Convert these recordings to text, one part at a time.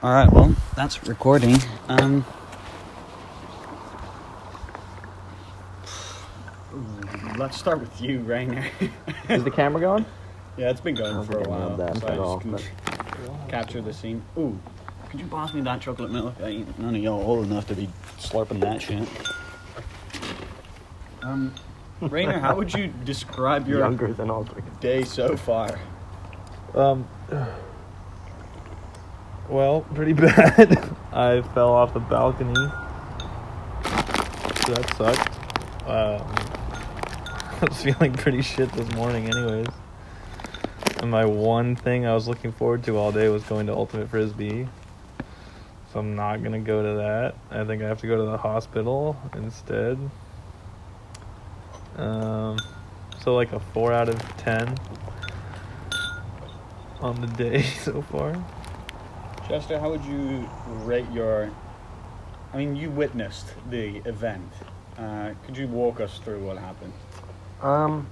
Alright, well, that's recording. Let's start with you, Rainer. Is the camera going? Yeah, it's been going for a while, that so I at all, just can capture the scene. Ooh, could you pass me that chocolate milk? None of y'all old enough to be slurping that shit. Rainer, how would you describe your Younger than all three. day so far? Well, pretty bad. I fell off the balcony. So that sucked. I was feeling pretty shit this morning anyways. And my one thing I was looking forward to all day was going to Ultimate Frisbee. So I'm not going to go to that. I think I have to go to the hospital instead. So like a 4 out of 10 on the day so far. Chester, how would you rate your... I mean, you witnessed the event. Could you walk us through what happened? I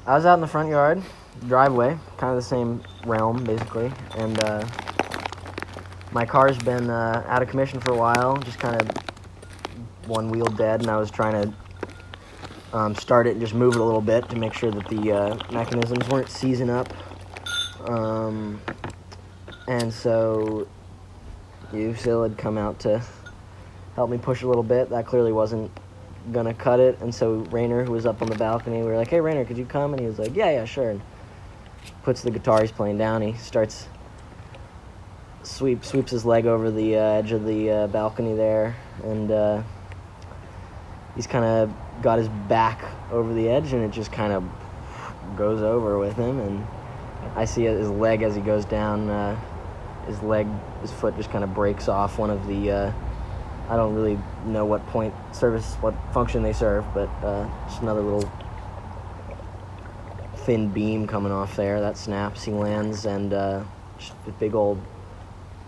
was out in the front yard, driveway, kind of the same realm, basically, and my car's been out of commission for a while, just kind of one wheel dead, and I was trying to start it and just move it a little bit to make sure that the mechanisms weren't seizing up. And so you still had come out to help me push a little bit. That clearly wasn't gonna cut it. And so Rainer, who was up on the balcony, we were like, "Hey Rainer, could you come?" And he was like, yeah, sure. And puts the guitar he's playing down. He starts sweeps his leg over the edge of the balcony there, and he's kind of got his back over the edge, and it just kind of goes over with him. And I see his leg as he goes down. His foot just kind of breaks off one of the, I don't really know what function they serve, but just another little thin beam coming off there. That snaps, he lands, and just a big old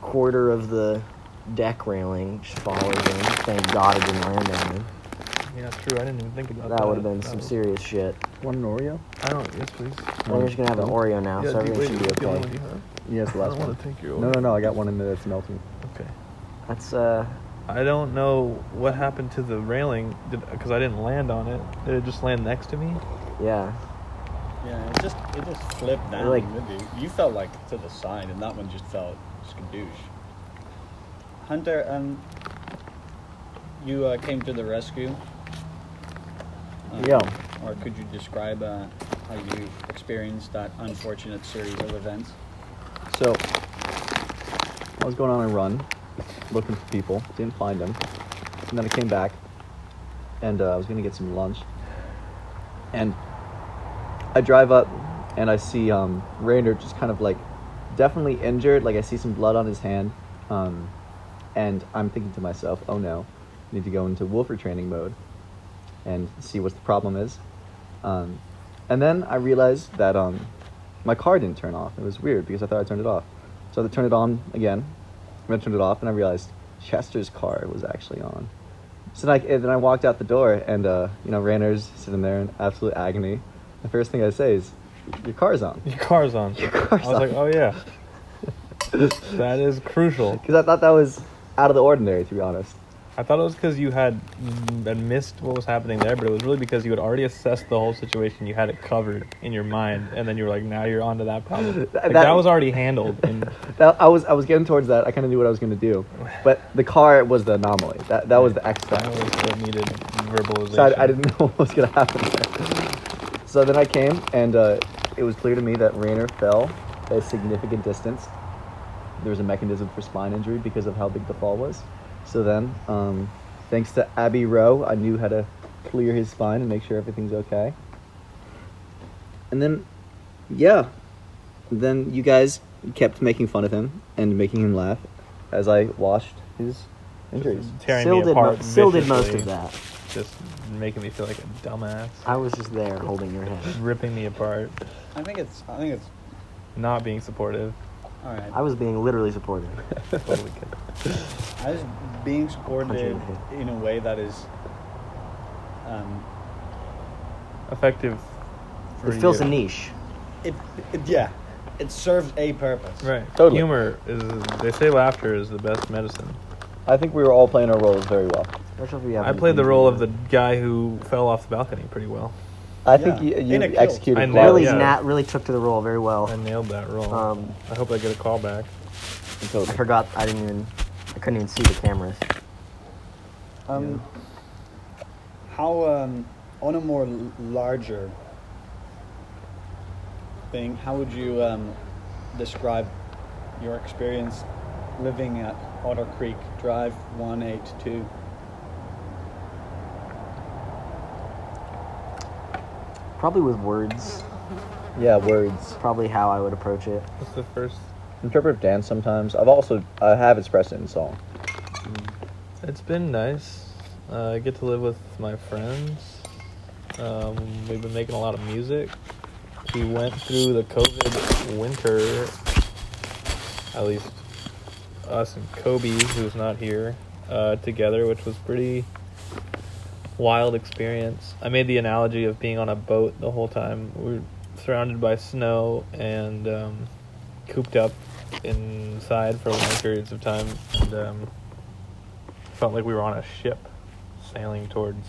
quarter of the deck railing just follows him. Thank God it didn't land on him. Yeah, true. I didn't even think about that. That would have been some serious shit. Want an Oreo? Yes, please. We're just going to have an Oreo now, so everything should be okay. Yes, the I last don't one. want to take your order. No, I got one in there that's melting. Okay. That's, I don't know what happened to the railing because I didn't land on it. Did it just land next to me? yeah. Yeah, it just flipped down. Like- you felt like to the side, and that one just felt skadoosh. Hunter, you came to the rescue. Yeah. Or could you describe how you experienced that unfortunate series of events? So, I was going on a run, looking for people, didn't find them. And then I came back, and I was going to get some lunch. And I drive up, and I see Rainer just kind of like definitely injured. Like I see some blood on his hand. And I'm thinking to myself, oh no, I need to go into wolfer training mode and see what the problem is. And then I realized that my car didn't turn off. It was weird because I thought I turned it off. So I turned it on again, and then turned it off, and I realized Chester's car was actually on. So then I walked out the door, and Rainer's sitting there in absolute agony. The first thing I say is, "Your car's on." Your car's on. Your car's I was like, oh yeah. That is crucial. Because I thought that was out of the ordinary, to be honest. I thought it was because you had missed what was happening there, but it was really because you had already assessed the whole situation. You had it covered in your mind, and then you were like, now you're on to that problem. That was already handled. And I was getting towards that. I kind of knew what I was going to do. But the car was the anomaly. That was the X that factor. was what needed verbalization. So I didn't know what was going to happen there. So then I came, and it was clear to me that Rainer fell a significant distance. There was a mechanism for spine injury because of how big the fall was. So then, thanks to Abby Rowe, I knew how to clear his spine and make sure everything's okay. And then, then you guys kept making fun of him and making him laugh as I washed his injuries. Tearing Still me did, apart still did most viciously. of that. Just making me feel like a dumbass. I was just there holding your hand. Ripping me apart. I think it's Not being supportive. all right. I was being literally supportive. Totally kidding. I was being supported Punch you in the head. in a way that is Effective for It fills you. a niche. yeah. it serves a purpose. Right. Totally. Humor is. They say laughter is the best medicine. I think we were all playing our roles very well. Especially if you have I an played the injury. role of the guy who fell off the balcony pretty well. I think Yeah. you In a kilt. executed I know, flawlessly. yeah. Really took to the role very well. I nailed that role. I I hope I get a call back. Totally. forgot I couldn't even see the cameras. How on a more larger thing, how would you describe your experience living at Otter Creek Drive 182? Probably with words. Yeah, words. Probably how I would approach it. What's the first? Interpretive dance sometimes. I have expressed it in song. It's been nice. I get to live with my friends. We've been making a lot of music. We went through the COVID winter, at least us and Kobe, who's not here, together, which was pretty wild experience. I made the analogy of being on a boat the whole time. We were surrounded by snow and cooped up inside for long periods of time, and felt like we were on a ship sailing towards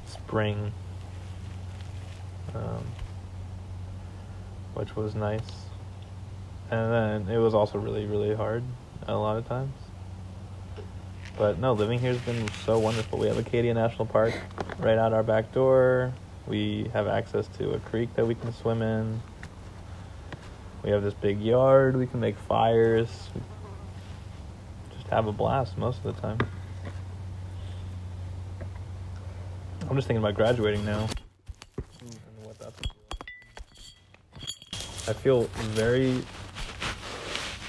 spring, which was nice. And then it was also really, really hard a lot of times. But no, living here has been so wonderful. We have Acadia National Park right out our back door. We have access to a creek that we can swim in. We have this big yard. We can make fires. We just have a blast most of the time. I'm just thinking about graduating now. And what that's gonna be like. I feel very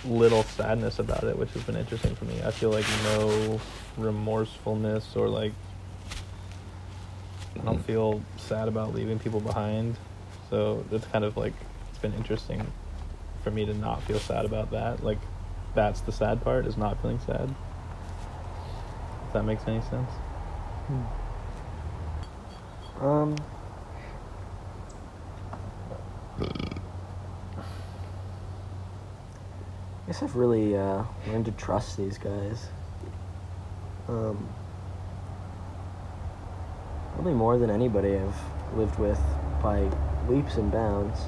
little sadness about it, which has been interesting for me. I feel like no remorsefulness or like I don't feel sad about leaving people behind. So it's kind of like it's been interesting for me to not feel sad about that. Like that's the sad part, is not feeling sad. If that makes any sense. I guess I've really learned to trust these guys. Probably more than anybody I've lived with by leaps and bounds.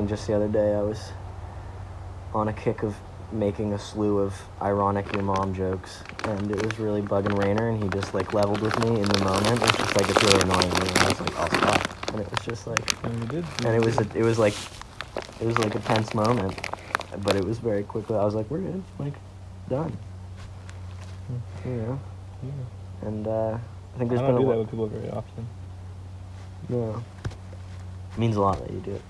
Just the other day I was on a kick of making a slew of ironic your mom jokes, and it was really bugging Rainer, and he just like leveled with me in the moment. It's just like, it's really annoying me, and I was like, I'll stop. And it was just like, And you did. and it was like a tense moment, but it was very quickly. I was like, we're good, like, done. You know, Yeah. and I think there's I been don't a do that lot. with people very often. No, it means a lot that you do it.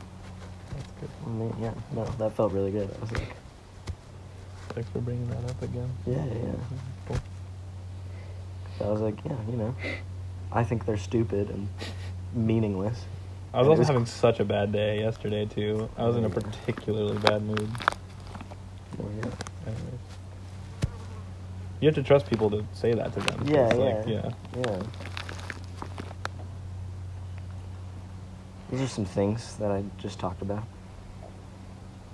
That's good. I mean, yeah, no, that felt really good. I was like, Thanks for bringing that up again. yeah. Cool. I was like, yeah, you know, I think they're stupid and meaningless. I was And it also was having such a bad day yesterday too. I was in a Yeah. particularly bad mood. Well, yeah. Anyways. You have to trust people to say that to them. Yeah, It's yeah, like, yeah. These are some things that I just talked about.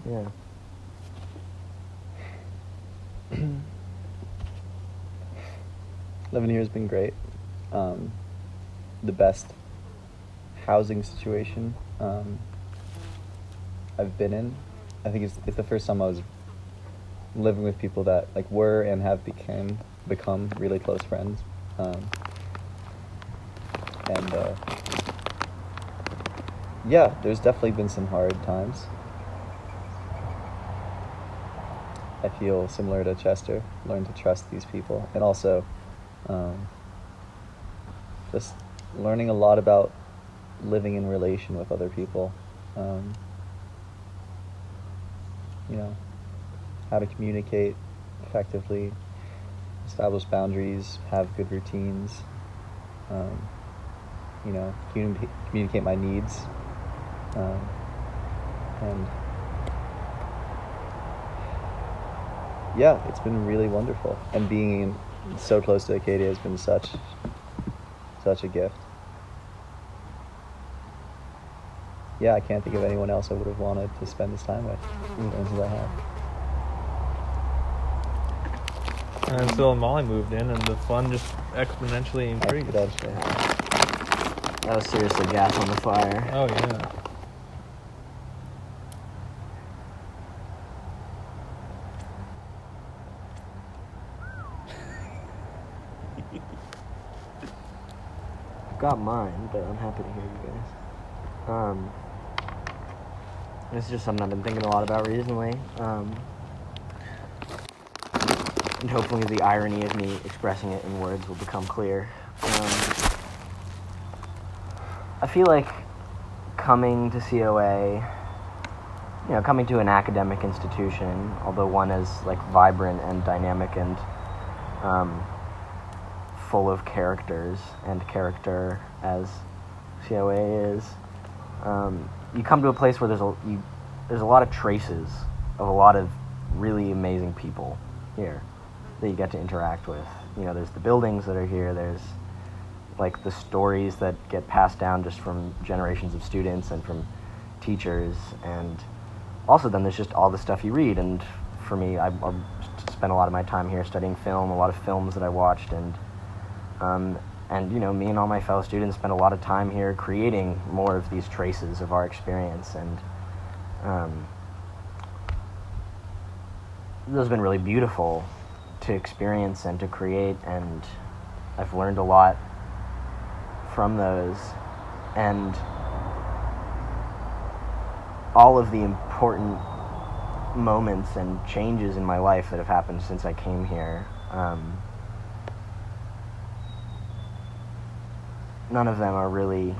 Yeah. Living here has been great. The best housing situation I've been in. I think it's the first time I was living with people that like were and have become really close friends. Yeah, there's definitely been some hard times. I feel similar to Chester, learn to trust these people, and also just learning a lot about living in relation with other people. You know, how to communicate effectively, establish boundaries, have good routines, you know, communicate my needs, and yeah, it's been really wonderful. And being so close to Acadia has been such a gift. yeah, I can't think of anyone else I would have wanted to spend this time with. As I have. And then Phil and Molly moved in, and the fun just exponentially increased. That was seriously gas on the fire. Oh yeah. I've got mine, but I'm happy to hear you guys. It's just something I've been thinking a lot about recently. And hopefully the irony of me expressing it in words will become clear. I feel like coming to COA, coming to an academic institution, although one is like vibrant and dynamic and full of characters and character as COA is, you come to a place where there's a lot of traces of a lot of really amazing people here that you get to interact with. There's the buildings that are here, there's like the stories that get passed down just from generations of students and from teachers, and also then there's just all the stuff you read. And for me, I spent a lot of my time here studying film, a lot of films that I watched, and me and all my fellow students spent a lot of time here creating more of these traces of our experience, and those have been really beautiful to experience and to create, and I've learned a lot from those, and all of the important moments and changes in my life that have happened since I came here, none of them are really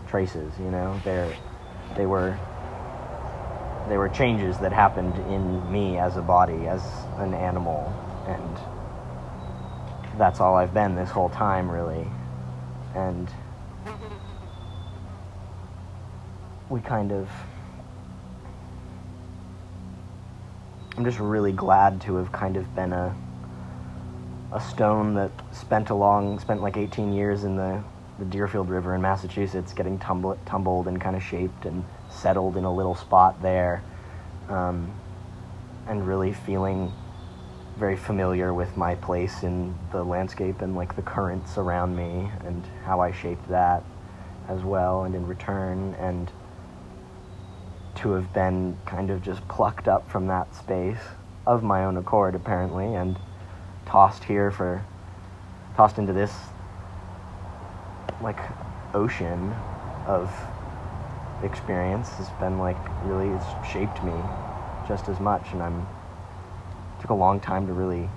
traces, they were changes that happened in me as a body, as an animal, and that's all I've been this whole time, really. And I'm just really glad to have kind of been a stone that spent like 18 years in the Deerfield River in Massachusetts, getting tumbled and kind of shaped and settled in a little spot there, and really feeling very familiar with my place in the landscape and like the currents around me and how I shaped that as well, and in return, and to have been kind of just plucked up from that space of my own accord, apparently, and tossed into this like ocean of experience has been like really, it's shaped me just as much, and took a long time to really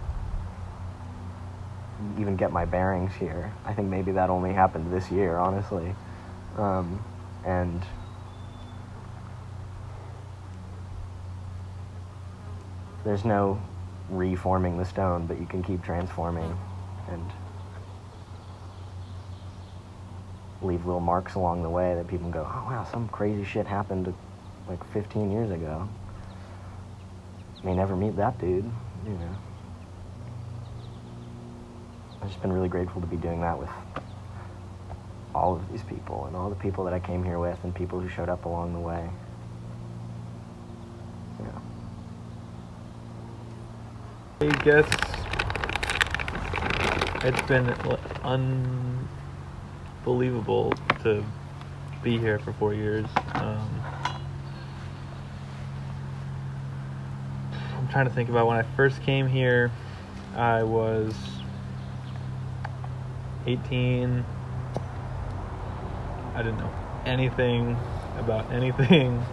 even get my bearings here. I think maybe that only happened this year, honestly. And there's no reforming the stone, but you can keep transforming and leave little marks along the way that people go, oh wow, some crazy shit happened like 15 years ago. May never meet that dude, I've just been really grateful to be doing that with all of these people and all the people that I came here with and people who showed up along the way. I guess it's been unbelievable to be here for 4 years. I'm trying to think about when I first came here. I was 18. I didn't know anything about anything.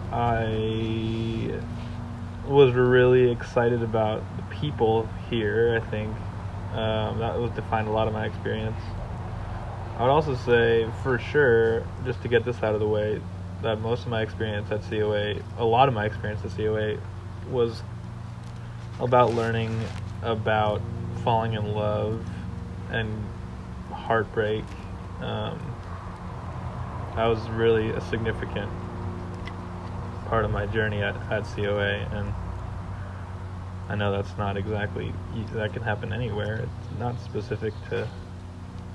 I was really excited about the people here, I think. That was defined a lot of my experience. I would also say, for sure, just to get this out of the way, that most of my experience at COA, a lot of my experience at COA, was about learning about falling in love and heartbreak. That was really a significant part of my journey at COA, and I know that's not exactly, that can happen anywhere. It's not specific to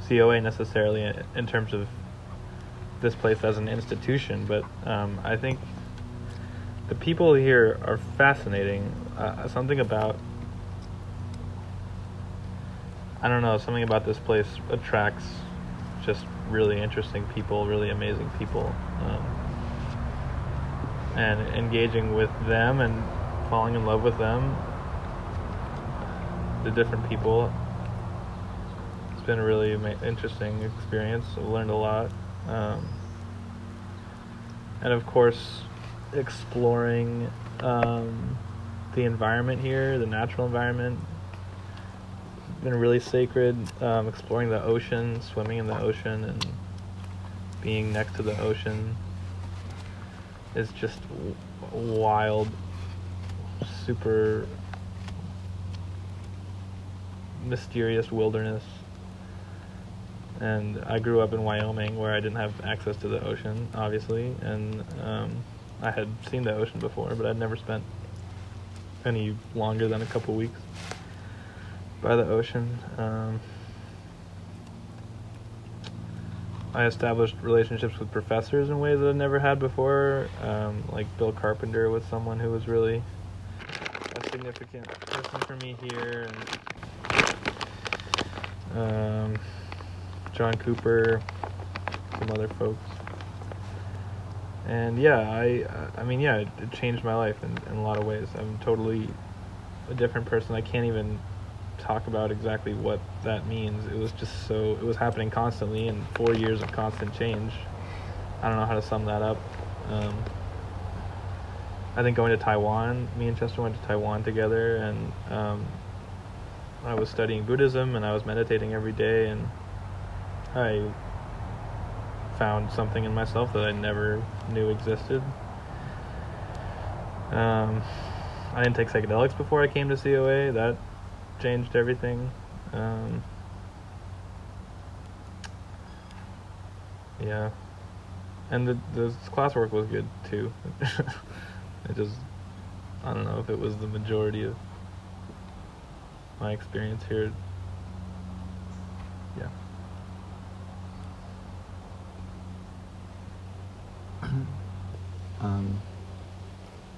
COA necessarily in terms of this place as an institution, but I think the people here are fascinating. Something about this place attracts just really interesting people, really amazing people, and engaging with them and falling in love with them, the different people. It's been a really interesting experience. I've learned a lot. And of course, exploring the environment here, the natural environment, been really sacred. Exploring the ocean, swimming in the ocean, and being next to the ocean is just wild, super mysterious wilderness. And I grew up in Wyoming, where I didn't have access to the ocean, obviously, and I had seen the ocean before, but I'd never spent any longer than a couple weeks by the ocean. I established relationships with professors in ways that I'd never had before, like Bill Carpenter was someone who was really a significant person for me here, and John Cooper, some other folks. And it changed my life in a lot of ways. I'm totally a different person. I can't even talk about exactly what that means. It was happening constantly, and 4 years of constant change. I don't know how to sum that up. I think going to Taiwan, me and Chester went to Taiwan together, and I was studying Buddhism, and I was meditating every day, and I found something in myself that I never knew existed. I didn't take psychedelics before I came to COA. That changed everything. Yeah. And the classwork was good too. I don't know if it was the majority of my experience here. Yeah.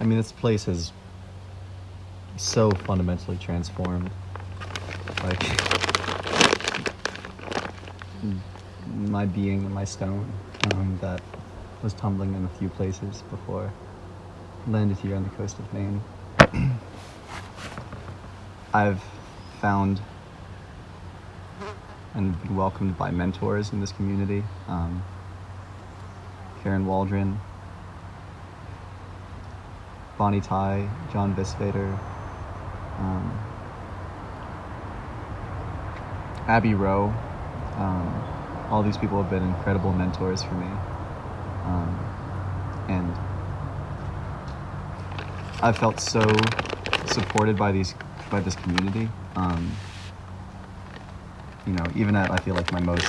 This place is so fundamentally transformed. Like, my being and my stone that was tumbling in a few places before landed here on the coast of Maine. I've found and been welcomed by mentors in this community. Karen Waldron, Bonnie Ty, John Bisvader, Abby Rowe. All these people have been incredible mentors for me. And I've felt so supported by this community. Even at, I feel like, my most,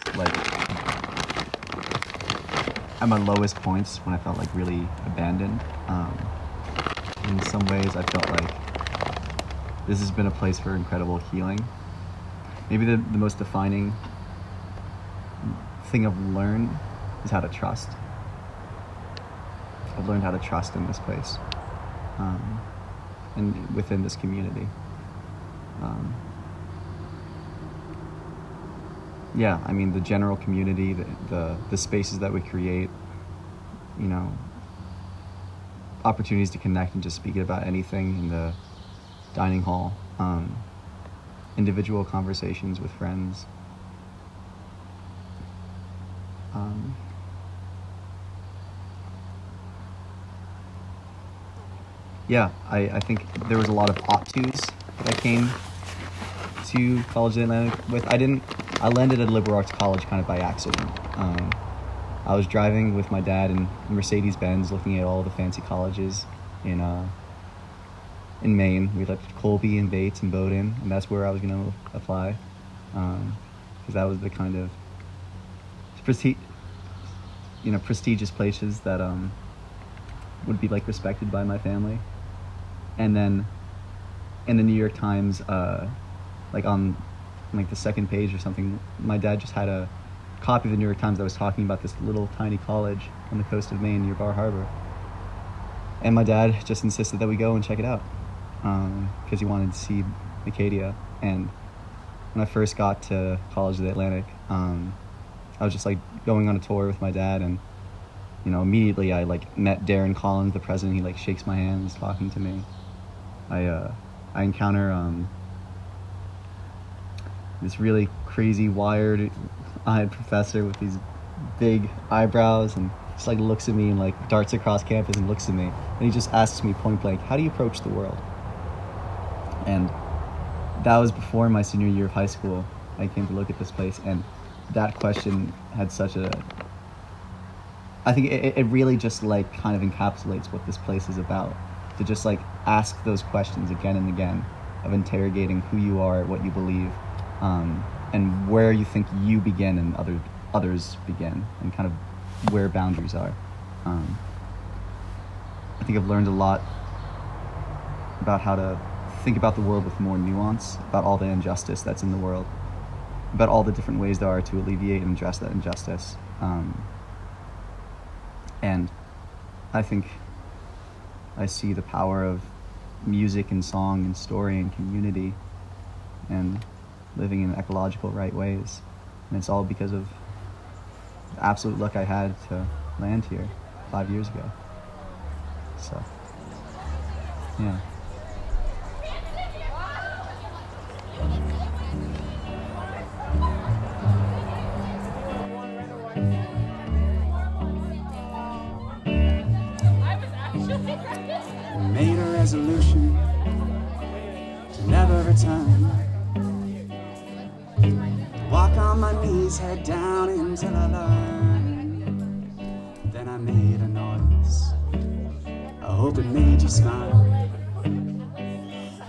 at my lowest points, when I felt really abandoned. In some ways, I felt like this has been a place for incredible healing. Maybe the most defining thing I've learned is how to trust. I've learned how to trust in this place, and within this community. The general community, the spaces that we create, opportunities to connect and just speak about anything in the dining hall, individual conversations with friends. I think there was a lot of ought-tos that I came to College of the Atlantic with. I landed at liberal arts college kind of by accident. I was driving with my dad in Mercedes-Benz, looking at all the fancy colleges in Maine. We looked at Kobi and Bates and Bowdoin, and that's where I was going to apply, because that was the kind of prestigious places that would be respected by my family. And then in the New York Times, on like the second page or something, my dad just had a copy of the New York Times that was talking about this little tiny college on the coast of Maine near Bar Harbor. And my dad just insisted that we go and check it out because he wanted to see Acadia. And when I first got to College of the Atlantic, I was just like going on a tour with my dad, and immediately I like met Darren Collins, the president. He like shakes my hand, is talking to me. I encounter this really crazy wired-eyed professor with these big eyebrows, and just like looks at me and like darts across campus and looks at me, and he just asks me point blank, how do you approach the world? And that was before my senior year of high school. I came to look at this place, and that question had I think it really just like kind of encapsulates what this place is about, to just like ask those questions again and again, of interrogating who you are, what you believe, and where you think you begin and others begin, and kind of where boundaries are. I think I've learned a lot about how to think about the world with more nuance, about all the injustice that's in the world, about all the different ways there are to alleviate and address that injustice. And I think I see the power of music and song and story and community and living in ecological right ways. And it's all because of the absolute luck I had to land here 5 years ago. So, yeah. Made a resolution to never return. Walk on my knees, head down until I learn. Then I made a noise. I hope it made you smile.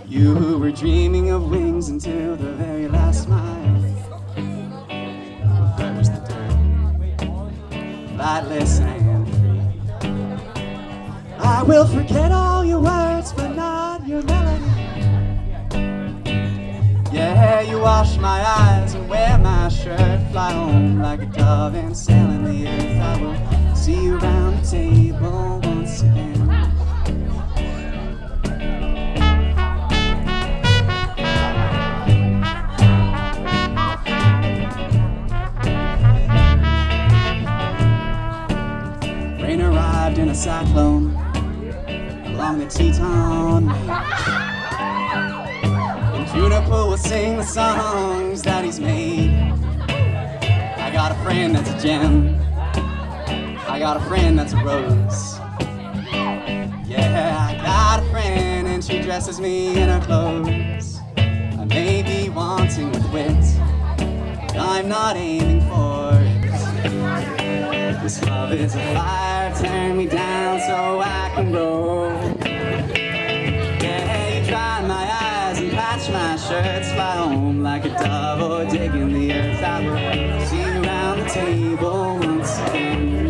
You were dreaming of wings until the very last mile. First the dirt, lightless and free. I will forget all your words, but not your melody. Yeah, you wash my eyes and wear my shirt. Fly home like a dove and sail in the earth. I will see you round the table once again. Rain arrived in a cyclone along the Teton Range. And Juniper will sing the songs that he's made. I got a friend that's a gem. I got a friend that's a rose. Yeah, I got a friend and she dresses me in her clothes. I may be wanting with wit, but I'm not aiming for it. This love is a fire, turn me down so I can go. Yeah, you dry my eyes and patch my shirts. Fly home like a dove or dig in the earth. I will see you around the table once again.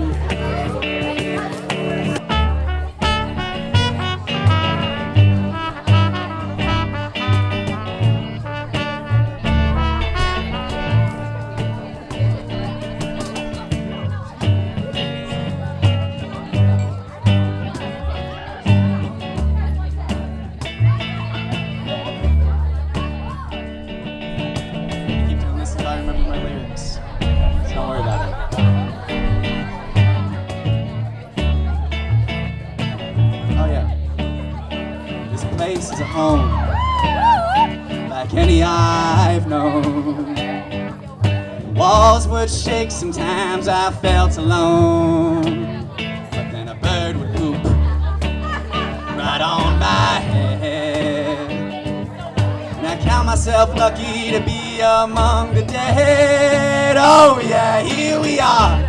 Place is a home like any I've known. The walls would shake, sometimes I felt alone. But then a bird would poop right on my head. And I count myself lucky to be among the dead. Oh yeah, here we are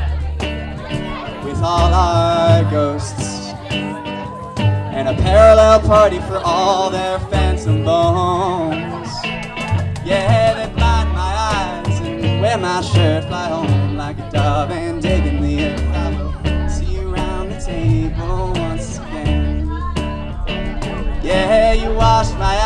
with all our ghosts. And a parallel party for all their phantom bones. Yeah, they blind my eyes and wear my shirt. Fly home like a dove and dig in the earth. I will see you around the table once again. Yeah, you wash my